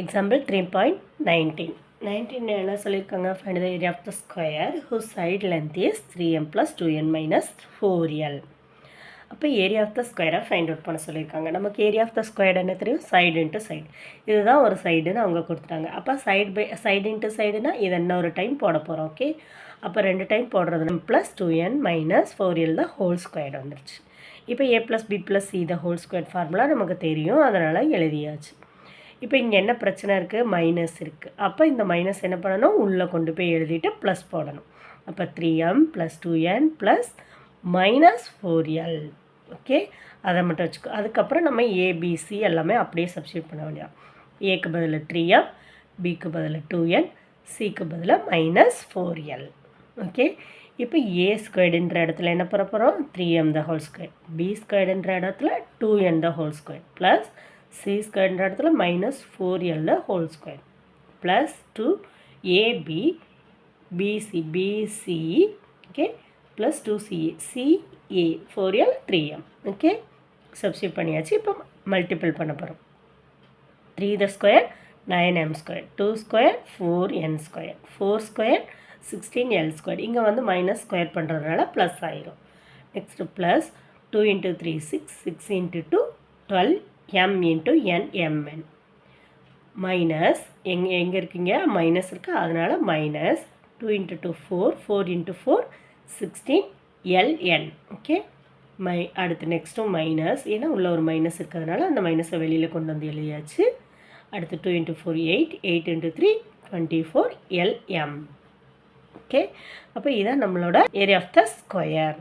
Example 3.19. 19 என்ன சொல்லியிருக்காங்க? Find the area of the square whose side length is 3m plus 2n minus 4l. அப்போ area of the ஸ்கொயரை find out பண்ண சொல்லியிருக்காங்க. நமக்கு ஏரியா ஆஃப் த ஸ்கொயர் என்ன தெரியும்? Side into side. இதுதான் ஒரு சைடுன்னு அவங்க கொடுத்துட்டாங்க. அப்போ சைடு இன்ட்டு சைடுனா இதை இன்னொரு டைம் போட போகிறோம். ஓகே, அப்போ 2 டைம் போடுறது ப்ளஸ் 2n மைனஸ் 4l தான் ஹோல் ஸ்கொயர் வந்துருச்சு. இப்போ a plus b plus c the whole square formula நமக்கு தெரியும், அதனால் எழுதியாச்சு. இப்போ இங்கே என்ன பிரச்சனை இருக்குது? மைனஸ் இருக்குது. அப்போ இந்த மைனஸ் என்ன பண்ணணும்? உள்ளே கொண்டு போய் எழுதிட்டு ப்ளஸ் போடணும். அப்போ 3m plus 2n plus minus 4l. Okay, அதை மட்டும் வச்சுக்கோ. அதுக்கப்புறம் நம்ம ஏபிசி எல்லாமே அப்படியே சப்ஸ்டியூட் பண்ண வேண்டியது. ஏக்கு பதில் 3m, பிக்கு பதில் 2n, சிக்கு பதில் மைனஸ் 4l. ஓகே, இப்போ ஏ ஸ்கொயர்டுன்ற இடத்துல என்ன பண்ண போகிறோம்? 3m the whole square. B ஸ்கொயர்டுன்ற இடத்துல 2n the whole square plus C ஸ்கொயர்ன்ற இடத்துல minus 4l the whole square plus 2ab BC okay plus 2ca ca 4l 3m. Okay, substitute பண்ணியாச்சு. இப்போ மல்டிபிள் பண்ண போகிறோம். 3 the square 9m square, 2 square 4n square, 4 square 16l square. இங்கே வந்து minus square பண்ணுறதுனால plus ஆயிரும். Next plus 2 into 3 6, 6 into 2 12, m into n mn. Minus எங்கே இருக்கீங்க? மைனஸ் இருக்குது, அதனால் minus 2 into 2 4, 4 into 4 16 ln. Okay, அடுத்து நெக்ஸ்ட்டும் மைனஸ், ஏன்னா உள்ள ஒரு மைனஸ் இருக்கிறதுனால அந்த மைனஸை வெளியில் கொண்டு வந்து எழுதியாச்சு. அடுத்து 2 இன்ட்டு 4 8, 8 இன்ட்டு 3 24 lm. ஓகே, அப்போ இதான் நம்மளோட ஏரியா ஆஃப் த ஸ்கொயர்.